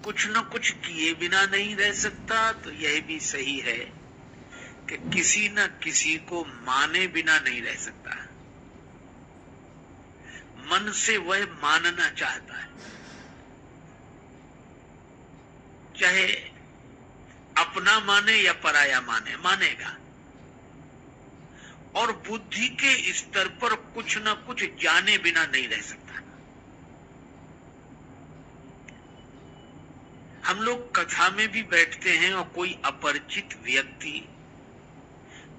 कुछ न कुछ किए बिना नहीं रह सकता, तो यह भी सही है कि किसी न किसी को माने बिना नहीं रह सकता। मन से वह मानना चाहता है, चाहे अपना माने या पराया माने, मानेगा। और बुद्धि के स्तर पर कुछ न कुछ जाने बिना नहीं रह सकता। हम लोग कथा में भी बैठते हैं और कोई अपरिचित व्यक्ति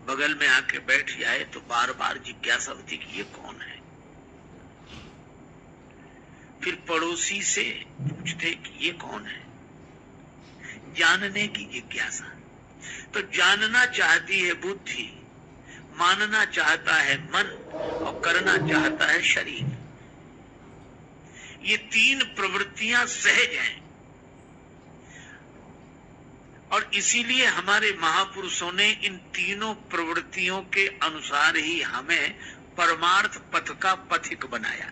बगल में आके बैठ जाए तो बार बार जिज्ञासा होती कि ये कौन है। फिर पड़ोसी से पूछते कि ये कौन है, जानने की जिज्ञासा। तो जानना चाहती है बुद्धि, मानना चाहता है मन, और करना चाहता है शरीर। ये तीन प्रवृत्तियां सहज हैं, और इसीलिए हमारे महापुरुषों ने इन तीनों प्रवृत्तियों के अनुसार ही हमें परमार्थ पथ का पथिक बनाया।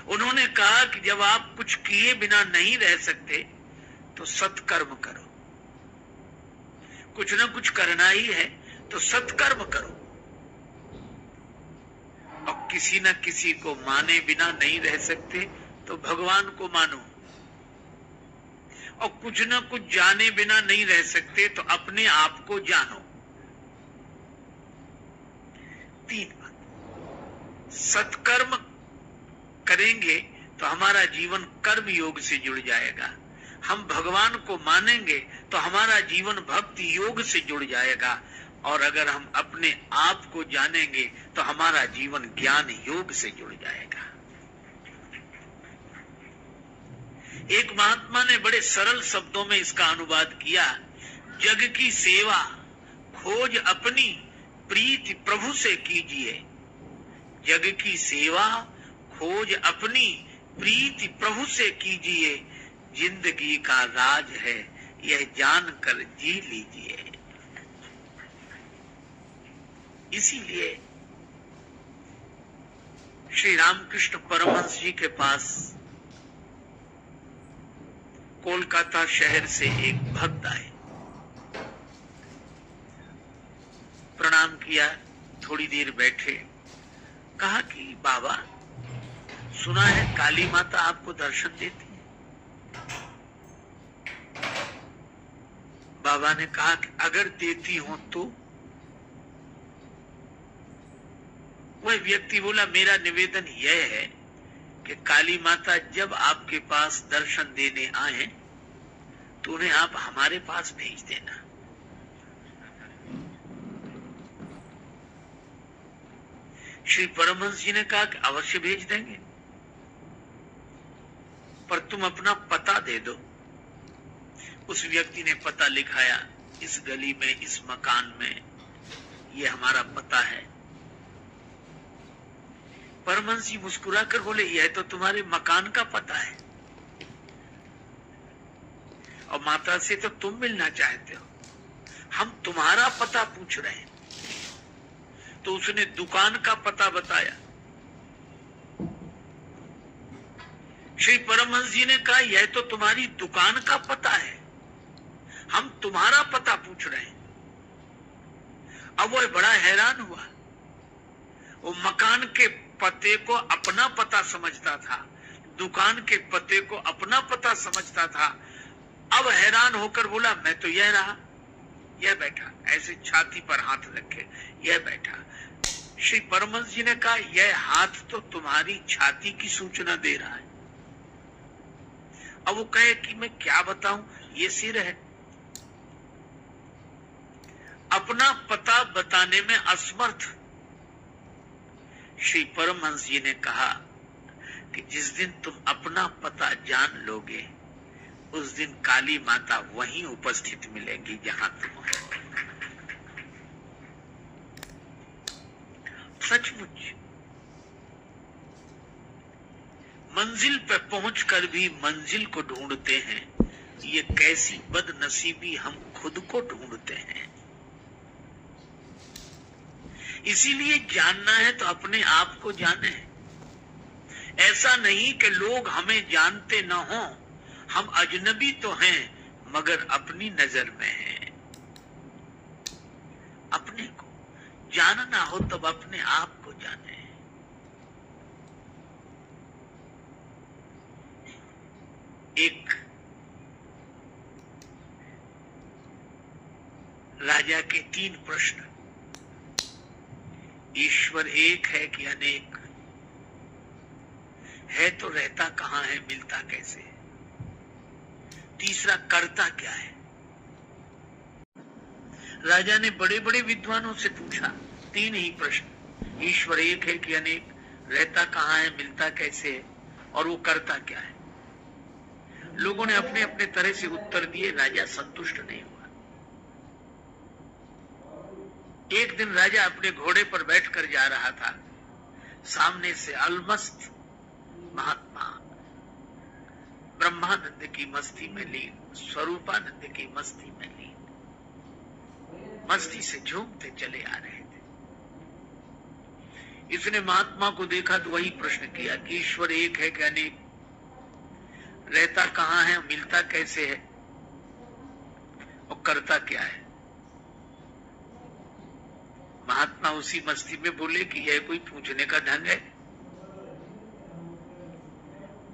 उन्होंने कहा कि जब आप कुछ किए बिना नहीं रह सकते तो सत्कर्म करो। कुछ ना कुछ करना ही है तो सत्कर्म करो, और किसी न किसी को माने बिना नहीं रह सकते तो भगवान को मानो, और कुछ न कुछ जाने बिना नहीं रह सकते तो अपने आप को जानो। तीन बात। सत्कर्म करेंगे तो हमारा जीवन कर्म योग से जुड़ जाएगा। हम भगवान को मानेंगे तो हमारा जीवन भक्ति योग से जुड़ जाएगा, और अगर हम अपने आप को जानेंगे तो हमारा जीवन ज्ञान योग से जुड़ जाएगा। एक महात्मा ने बड़े सरल शब्दों में इसका अनुवाद किया। जग की सेवा खोज अपनी प्रीति प्रभु से कीजिए। जग की सेवा खोज अपनी प्रीति प्रभु से कीजिए। जिंदगी का राज है यह जानकर जी लीजिए। इसीलिए श्री रामकृष्ण परमहंस जी के पास कोलकाता शहर से एक भक्त आए, प्रणाम किया, थोड़ी देर बैठे, कहा कि बाबा सुना है काली माता आपको दर्शन देती है। बाबा ने कहा कि अगर देती हो तो। वह व्यक्ति बोला मेरा निवेदन यह है कि काली माता जब आपके पास दर्शन देने आए तो उन्हें आप हमारे पास भेज देना। श्री परमहंस जी ने कहा कि अवश्य भेज देंगे, पर तुम अपना पता दे दो। उस व्यक्ति ने पता लिखाया, इस गली में, इस मकान में, ये हमारा पता है। परमहंस जी मुस्कुरा कर बोले यह तो तुम्हारे मकान का पता है, और माता से तो तुम मिलना चाहते हो, हम तुम्हारा पता पूछ रहे हैं। तो उसने दुकान का पता बताया। श्री परमहंस जी ने कहा यह तो तुम्हारी दुकान का पता है, हम तुम्हारा पता पूछ रहे हैं। अब वो बड़ा हैरान हुआ। वो मकान के पते को अपना पता समझता था, दुकान के पते को अपना पता समझता था। अब हैरान होकर बोला मैं तो यह रहा, यह बैठा, ऐसे छाती पर हाथ रखे, यह बैठा। श्री परमहंस जी ने कहा यह हाथ तो तुम्हारी छाती की सूचना दे रहा है। अब वो कहे कि मैं क्या बताऊं, ये सिर है। अपना पता बताने में असमर्थ श्री परमहंस जी ने कहा कि जिस दिन तुम अपना पता जान लोगे उस दिन काली माता वहीं उपस्थित मिलेगी जहां तुम हो। सचमुच मंजिल पे पहुंचकर भी मंजिल को ढूंढते हैं। ये कैसी बदनसीबी, हम खुद को ढूंढते हैं। इसीलिए जानना है तो अपने आप को जाने। ऐसा नहीं कि लोग हमें जानते न हो हम अजनबी तो हैं मगर अपनी नजर में हैं। अपने को जानना हो तब अपने आप को जाने। एक राजा के 3 प्रश्न। ईश्वर एक है कि अनेक? है तो रहता कहां है, मिलता कैसे? तीसरा, करता क्या है? राजा ने बड़े बड़े विद्वानों से पूछा 3 ही प्रश्न। ईश्वर एक है कि अनेक? रहता कहां है, मिलता कैसे है, और वो करता क्या है? लोगों ने अपने अपने तरह से उत्तर दिए। राजा संतुष्ट नहीं हुआ। एक दिन राजा अपने घोड़े पर बैठकर जा रहा था। सामने से अलमस्त महात्मा ब्रह्मानंद की मस्ती में लीन, स्वरूपानंद की मस्ती में लीन, मस्ती से झूमते चले आ रहे थे। इसने महात्मा को देखा तो वही प्रश्न किया कि ईश्वर एक है कि अनेक? रहता कहां है, मिलता कैसे है, और करता क्या है? महात्मा उसी मस्ती में बोले कि यह कोई पूछने का ढंग है?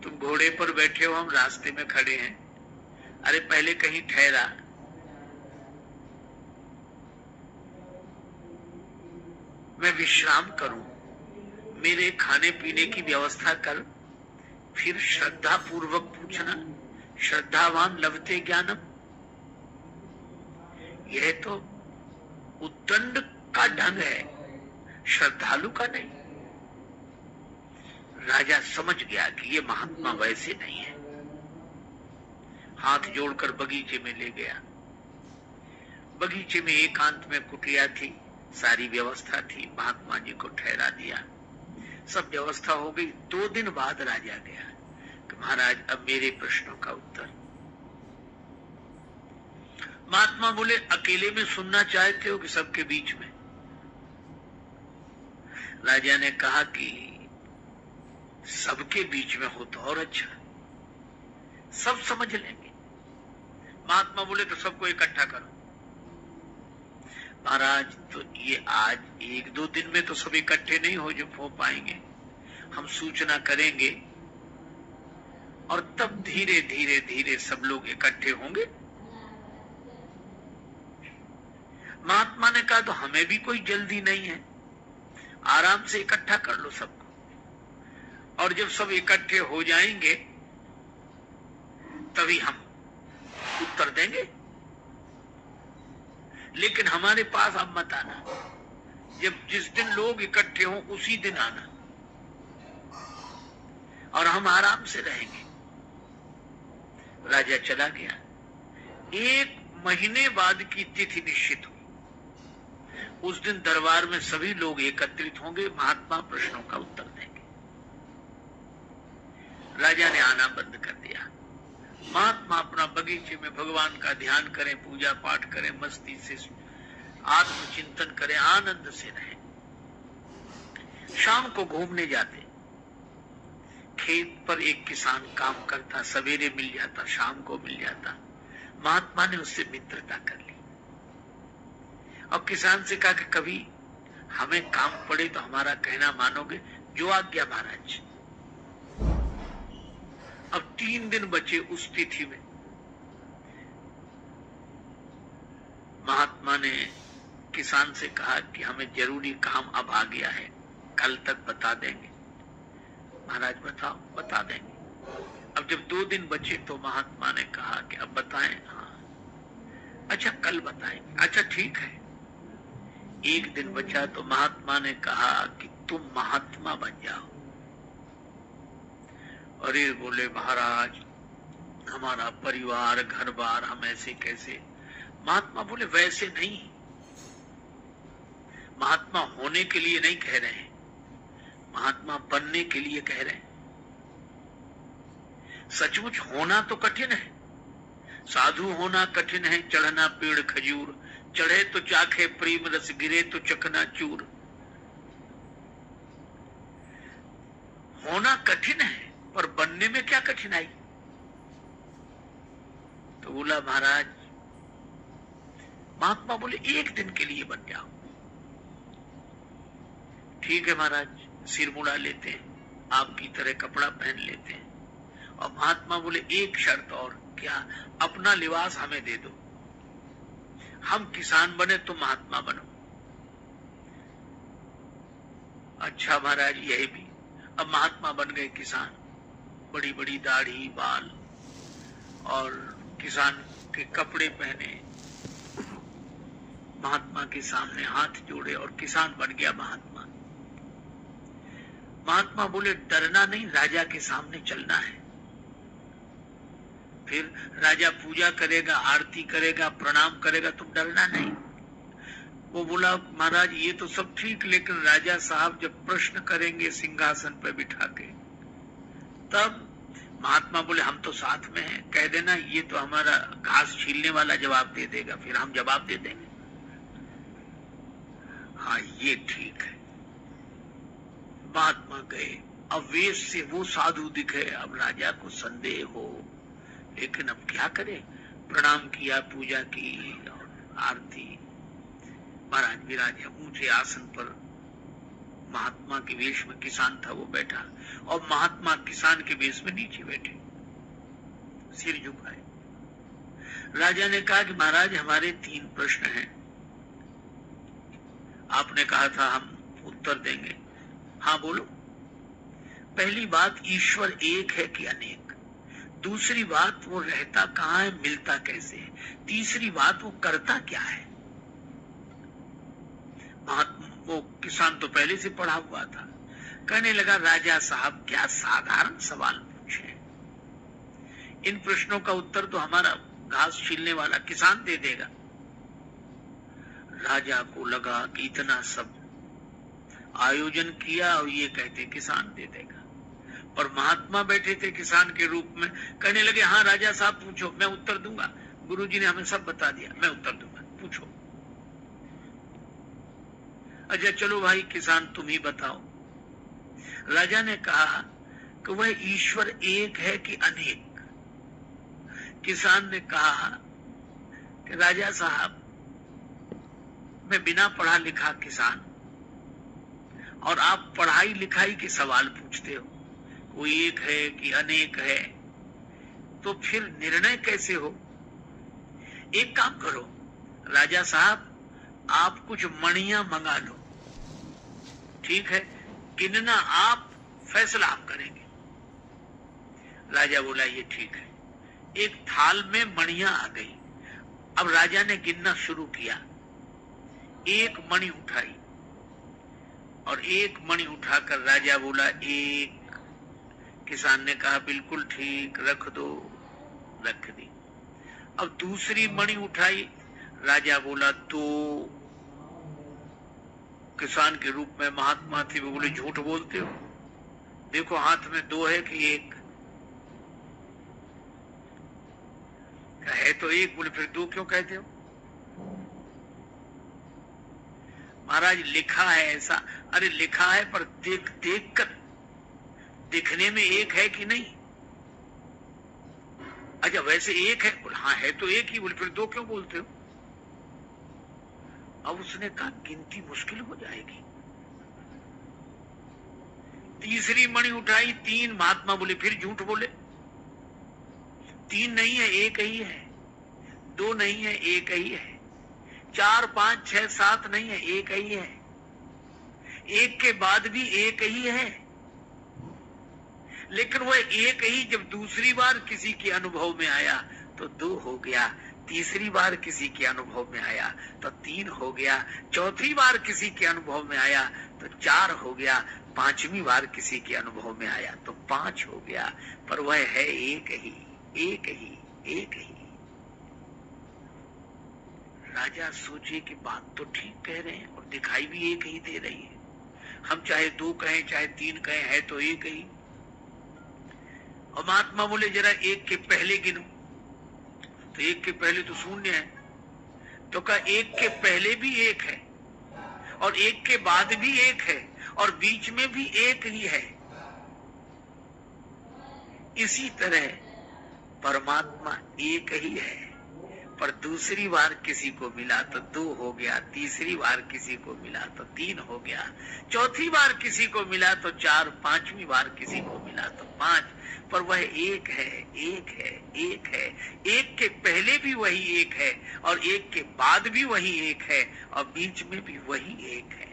तुम घोड़े पर बैठे हो, हम रास्ते में खड़े हैं। अरे पहले कहीं ठहरा, मैं विश्राम करूं, मेरे खाने पीने की व्यवस्था कर, फिर श्रद्धा पूर्वक पूछना। श्रद्धावान लभते ज्ञानम। यह तो उद्दंड का ढंग है, श्रद्धालु का नहीं। राजा समझ गया कि ये महात्मा वैसे नहीं है। हाथ जोड़कर बगीचे में ले गया। बगीचे में एकांत में कुटिया थी, सारी व्यवस्था थी। महात्मा जी को ठहरा दिया, सब व्यवस्था हो गई। 2 दिन बाद राजा गया कि महाराज अब मेरे प्रश्नों का उत्तर। महात्मा बोले अकेले में सुनना चाहते हो कि सबके बीच में? राजा ने कहा कि सबके बीच में हो तो और अच्छा, सब समझ लेंगे। महात्मा बोले तो सबको इकट्ठा करो। महाराज तो ये आज 1-2 दिन में तो सब इकट्ठे नहीं हो पाएंगे। हम सूचना करेंगे और तब धीरे धीरे धीरे सब लोग इकट्ठे होंगे। महात्मा ने कहा तो हमें भी कोई जल्दी नहीं है, आराम से इकट्ठा कर लो सबको, और जब सब इकट्ठे हो जाएंगे तभी हम उत्तर देंगे। लेकिन हमारे पास अब मत आना, जब जिस दिन लोग इकट्ठे हों उसी दिन आना, और हम आराम से रहेंगे। राजा चला गया। 1 महीने बाद की तिथि निश्चित हुई। उस दिन दरबार में सभी लोग एकत्रित होंगे, महात्मा प्रश्नों का उत्तर देंगे। राजा ने आना बंद कर दिया। महात्मा अपना बगीचे में भगवान का ध्यान करें, पूजा पाठ करें, मस्ती से आत्मचिंतन करें, आनंद से रहें। शाम को घूमने जाते। खेत पर एक किसान काम करता, सवेरे मिल जाता, शाम को मिल जाता। महात्मा ने उससे मित्रता कर ली और किसान से कहा कि कभी हमें काम पड़े तो हमारा कहना मानोगे? जो आज्ञा महाराज। अब 3 दिन बचे उस तिथि में। महात्मा ने किसान से कहा कि हमें जरूरी काम अब आ गया है, कल तक बता देंगे? महाराज बताओ। बता देंगे। अब जब 2 दिन बचे तो महात्मा ने कहा कि अब बताएं? हाँ। अच्छा कल बताएंगे। अच्छा ठीक है। 1 दिन बचा तो महात्मा ने कहा कि तुम महात्मा बन जाओ। अरे बोले महाराज हमारा परिवार घर बार, हम ऐसे कैसे? महात्मा बोले वैसे नहीं, महात्मा होने के लिए नहीं कह रहे हैं, महात्मा बनने के लिए कह रहे हैं। सचमुच होना तो कठिन है, साधु होना कठिन है। चढ़ना पेड़ खजूर, चढ़े तो चाखे प्रेम रस, गिरे तो चकना चूर। होना कठिन है, पर बनने में क्या कठिनाई? तो बोला महाराज, महात्मा बोले एक दिन के लिए बन जाओ। ठीक है महाराज, सिर मुड़ा लेते हैं, आपकी तरह कपड़ा पहन लेते हैं। और महात्मा बोले एक शर्त और, क्या? अपना लिबास हमें दे दो, हम किसान बने तुम महात्मा बनो। अच्छा महाराज, यही भी। अब महात्मा बन गए किसान, बड़ी बड़ी दाढ़ी बाल और किसान के कपड़े पहने, महात्मा के सामने हाथ जोड़े और किसान बन गया महात्मा। महात्मा बोले डरना नहीं, राजा के सामने चलना है। फिर राजा पूजा करेगा, आरती करेगा, प्रणाम करेगा, तुम डरना नहीं। वो बोला महाराज ये तो सब ठीक, लेकिन राजा साहब जब प्रश्न करेंगे सिंहासन पर बिठा के, तब महात्मा बोले हम तो साथ में हैं, कह देना ये तो हमारा घास छीलने वाला जवाब दे देगा, फिर हम जवाब दे देंगे। हाँ ये ठीक है। महात्मा गए, अब वेश से वो साधु दिखे, अब राजा को संदेह हो, लेकिन अब क्या करे, प्रणाम किया, पूजा की और आरती। महाराज विराजे ऊंचे आसन पर, महात्मा के वेश में किसान था वो बैठा, और महात्मा किसान के वेश में नीचे बैठे, सिर झुकाए। राजा ने कहा कि महाराज हमारे 3 प्रश्न हैं, आपने कहा था हम उत्तर देंगे। हाँ बोलो। पहली बात, ईश्वर एक है कि अनेक? दूसरी बात, वो रहता कहाँ है, मिलता कैसे है? तीसरी बात, वो करता क्या है? वो किसान तो पहले से पढ़ा हुआ था, कहने लगा राजा साहब क्या साधारण सवाल पूछे, इन प्रश्नों का उत्तर तो हमारा घास छीलने वाला किसान दे देगा। राजा को लगा कि इतना सब आयोजन किया और ये कहते किसान दे देगा, और महात्मा बैठे थे किसान के रूप में, कहने लगे हाँ राजा साहब पूछो, मैं उत्तर दूंगा, गुरुजी ने हमें सब बता दिया, मैं उत्तर दूंगा, पूछो। अच्छा चलो भाई किसान तुम ही बताओ। राजा ने कहा कि वह ईश्वर एक है कि अनेक? किसान ने कहा कि राजा साहब मैं बिना पढ़ा लिखा किसान, और आप पढ़ाई लिखाई के सवाल पूछते हो, वो एक है कि अनेक है, तो फिर निर्णय कैसे हो? एक काम करो राजा साहब, आप कुछ मणियां मंगा लो, ठीक है, गिनना आप, फैसला आप करेंगे। राजा बोला ये ठीक है। एक थाल में मणियां आ गई, अब राजा ने गिनना शुरू किया, एक मणि उठाई, और एक मणि उठाकर राजा बोला एक। किसान ने कहा बिल्कुल ठीक, रख दो, रख दी। अब दूसरी मणि उठाई, राजा बोला 2। किसान के रूप में महात्मा थे, वो बोले झूठ बोलते हो, देखो हाथ में 2 है कि 1 है? तो 1। बोले फिर 2 क्यों कहते हो? महाराज लिखा है ऐसा। अरे लिखा है, पर देख देख कर दिखने में 1 है कि नहीं? अच्छा वैसे 1 है? बोले हाँ है तो 1 ही। बोले फिर 2 क्यों बोलते हो? अब उसने कहा गिनती मुश्किल हो जाएगी। तीसरी मणि उठाई, 3। महात्मा बोले फिर झूठ बोले, 3 नहीं है, 1 ही है। 2 नहीं है, 1 ही है। 4, 5, 6, 7 नहीं है, 1 ही है। 1 के बाद भी 1 ही है, लेकिन वह 1 ही जब दूसरी बार किसी के अनुभव में आया तो 2 हो गया, तीसरी बार किसी के अनुभव में आया तो 3 हो गया, चौथी बार किसी के अनुभव में आया तो 4 हो गया, 5वीं बार किसी के अनुभव में आया तो 5 हो गया, पर वह है 1 ही, 1 ही, 1 ही। राजा सोचे कि बात तो ठीक कह रहे हैं और दिखाई भी 1 ही दे रही है, हम चाहे 2 कहें चाहे 3 कहें, है तो 1 ही। और महात्मा बोले जरा 1 के पहले गिनो, तो 1 के पहले तो 0 है, तो कहा 1 के पहले भी 1 है और 1 के बाद भी 1 है और बीच में भी 1 ही है। इसी तरह परमात्मा एक ही है, पर दूसरी बार किसी को मिला तो 2 हो गया, तीसरी बार किसी को मिला तो 3 हो गया, चौथी बार किसी को मिला तो 4, पांचवी बार किसी को मिला तो 5, पर वह एक है, एक है, एक है। एक के पहले भी वही एक है और एक के बाद भी वही एक है और बीच में भी वही एक है।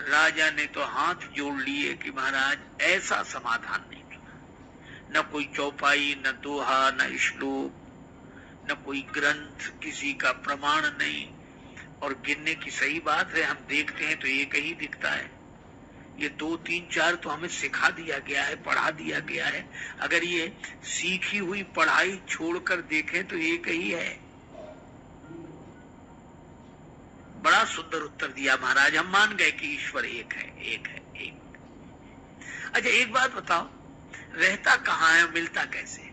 राजा ने तो हाथ जोड़ लिए कि महाराज ऐसा समाधान नहीं सुना, न कोई चौपाई, न दोहा, न श्लोक, न कोई ग्रंथ, किसी का प्रमाण नहीं। और गिनने की सही बात है, हम देखते हैं तो एक ही दिखता है। ये 2, 3, 4 तो हमें सिखा दिया गया है, पढ़ा दिया गया है। अगर ये सीखी हुई पढ़ाई छोड़कर देखें तो एक ही है। बड़ा सुंदर उत्तर दिया महाराज, हम मान गए कि ईश्वर एक है, एक है, एक। अच्छा एक बात बताओ, रहता कहाँ है, मिलता कैसे?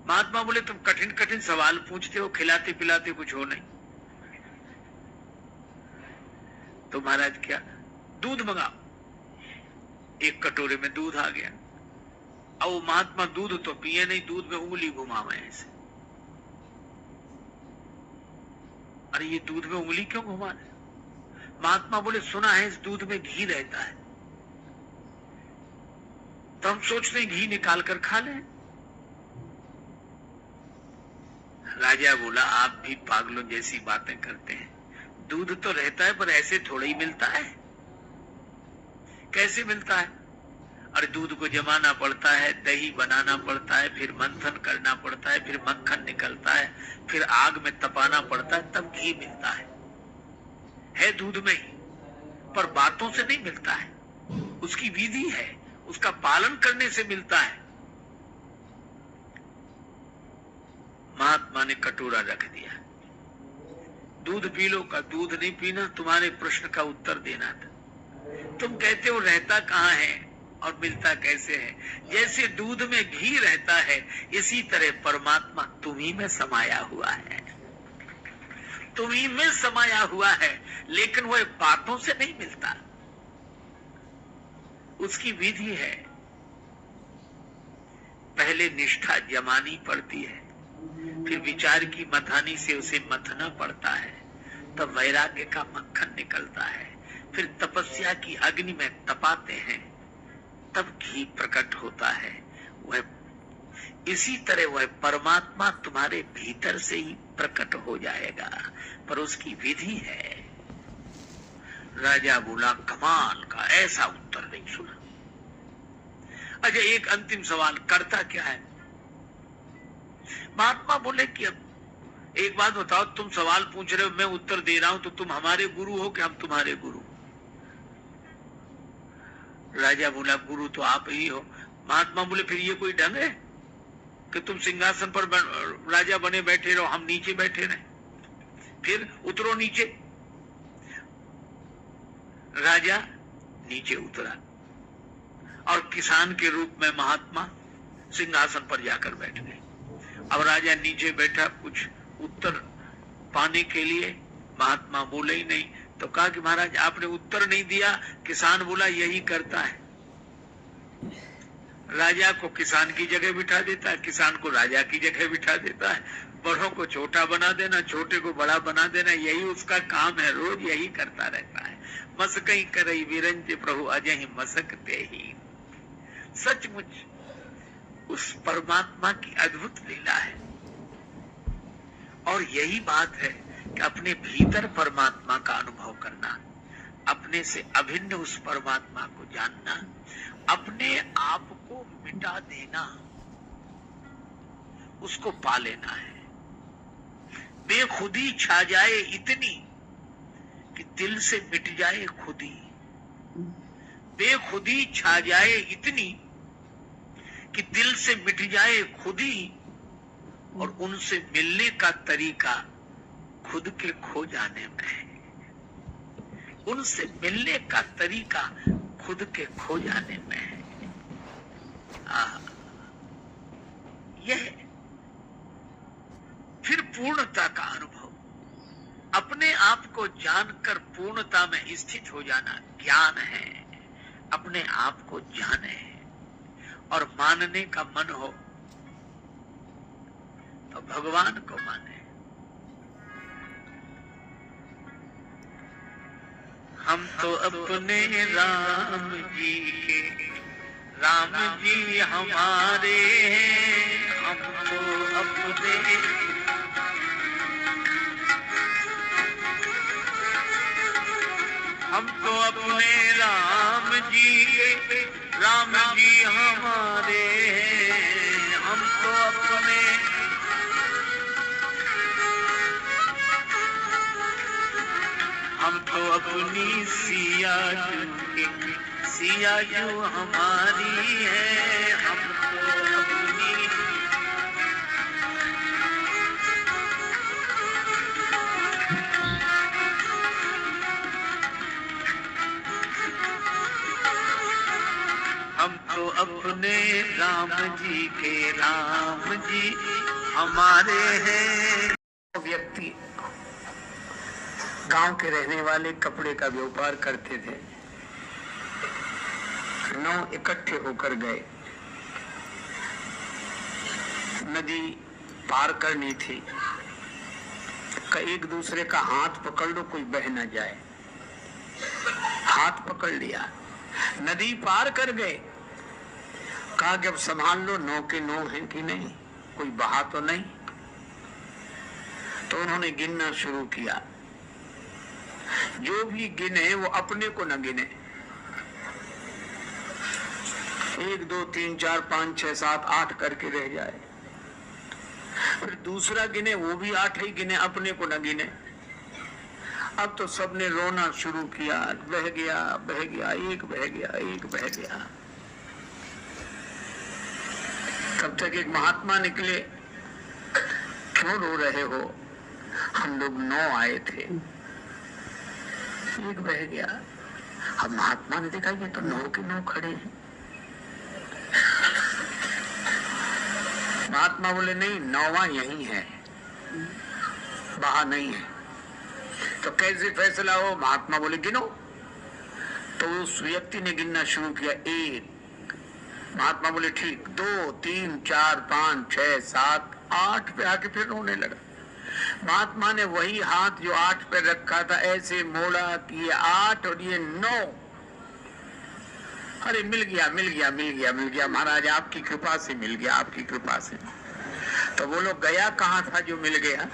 महात्मा बोले तुम कठिन कठिन सवाल पूछते हो, खिलाते पिलाते कुछ हो नहीं। तो महाराज क्या, दूध मंगाओ। एक कटोरे में दूध आ गया। अब वो महात्मा दूध तो पिए नहीं, दूध में उंगली घुमावे ऐसे। अरे ये दूध में उंगली क्यों घुमा रहे? महात्मा बोले सुना है इस दूध में घी रहता है। तो हम सोचते हैं घी निकाल कर खा लें। राजा बोला आप भी पागलों जैसी बातें करते हैं। दूध तो रहता है पर ऐसे थोड़ा ही मिलता है। कैसे मिलता है? और दूध को जमाना पड़ता है, दही बनाना पड़ता है, फिर मंथन करना पड़ता है, फिर मक्खन निकलता है, फिर आग में तपाना पड़ता है, तब घी मिलता है दूध में ही। पर बातों से नहीं मिलता है, उसकी विधि है, उसका पालन करने से मिलता है। महात्मा ने कटोरा रख दिया। दूध पी लो का, दूध नहीं पीना, तुम्हारे प्रश्न का उत्तर देना था। तुम कहते हो रहता कहाँ है और मिलता कैसे है? जैसे दूध में घी रहता है, इसी तरह परमात्मा तुम्ही में समाया हुआ है, तुम्ही में समाया हुआ है, लेकिन वह बातों से नहीं मिलता, उसकी विधि है। पहले निष्ठा जमानी पड़ती है, फिर विचार की मथानी से उसे मथना पड़ता है, तब वैराग्य का मक्खन निकलता है, फिर तपस्या की अग्नि में तपाते हैं, तब घी प्रकट होता है। वह इसी तरह वह परमात्मा तुम्हारे भीतर से ही प्रकट हो जाएगा, पर उसकी विधि है। राजा बोला कमाल का, ऐसा उत्तर नहीं सुना। अच्छा एक अंतिम सवाल, करता क्या है? महात्मा बोले कि अब एक बात बताओ, तुम सवाल पूछ रहे हो, मैं उत्तर दे रहा हूं, तो तुम हमारे गुरु हो कि हम तुम्हारे गुरु? राजा बोला गुरु तो आप ही हो। महात्मा बोले फिर ये कोई ढंग है कि तुम सिंहासन पर राजा बने बैठे रहो, हम नीचे बैठे रहे? फिर उतरो नीचे। राजा नीचे उतरा और किसान के रूप में महात्मा सिंहासन पर जाकर बैठ गए। अब राजा नीचे बैठा, कुछ उत्तर पाने के लिए। महात्मा बोले ही नहीं, तो कहा कि महाराज आपने उत्तर नहीं दिया। किसान बोला यही करता है, राजा को किसान की जगह बिठा देता है, किसान को राजा की जगह बिठा देता है, बड़ों को छोटा बना देना, छोटे को बड़ा बना देना, यही उसका काम है, रोज यही करता रहता है। मसकई करई विरंज प्रभु अजहि मसकते ही। सचमुच उस परमात्मा की अद्भुत लीला है। और यही बात है कि अपने भीतर परमात्मा का अनुभव करना, अपने से अभिन्न उस परमात्मा को जानना, अपने आप को मिटा देना, उसको पा लेना है। बेखुदी छा जाए इतनी कि दिल से मिट जाए खुदी। बेखुदी छा जाए इतनी कि दिल से मिट जाए खुदी, और उनसे मिलने का तरीका खुद के खो जाने में है। उनसे मिलने का तरीका खुद के खो जाने में है। यह फिर पूर्णता का अनुभव, अपने आप को जानकर पूर्णता में स्थित हो जाना ज्ञान है। अपने आप को जाने और मानने का मन हो तो भगवान को माने। हम तो अपने राम जी के, राम जी हमारे हैं। हम तो अपने राम जी के, राम जी हमारे हैं। हम तो अपनी सिया जू के, सिया जू हमारी है। हम तो अपनी अपने राम जी के, राम जी हमारे हैं। व्यक्ति गांव के रहने वाले कपड़े का व्यापार करते थे। 9 इकट्ठे होकर गए, नदी पार करनी थी। एक दूसरे का हाथ पकड़ लो, कोई बह न जाए। हाथ पकड़ लिया, नदी पार कर गए। कहा कि अब संभाल लो, 9 के 9 हैं कि नहीं, कोई बहा तो नहीं। तो उन्होंने गिनना शुरू किया। जो भी गिने वो अपने को न गिने। 1 2 3 4 5 6 7 8 करके रह जाए। फिर दूसरा गिने, वो भी 8 ही गिने, अपने को न गिने। अब तो सबने रोना शुरू किया। बह गया, बह गया, एक बह गया, एक बह गया। तब तक एक महात्मा निकले। क्यों रो रहे हो? हम लोग 9 आए थे, एक बह गया। अब महात्मा ने देखा ये तो 9 के 9 खड़े हैं। महात्मा बोले नहीं, 9वां यही है, बहा नहीं है। तो कैसे फैसला हो? महात्मा बोले गिनो। तो उस व्यक्ति ने गिनना शुरू किया। 1। महात्मा बोले ठीक। 2 3 4 5 6 7 8 पे आके फिर रोने लगा। महात्मा ने वही हाथ जो 8 पे रखा था ऐसे मोड़ा कि ये 8 और ये 9। अरे मिल गया, मिल गया, मिल गया, मिल गया महाराज, आपकी कृपा से मिल गया, आपकी कृपा से। तो वो लोग गया कहाँ था जो मिल गया?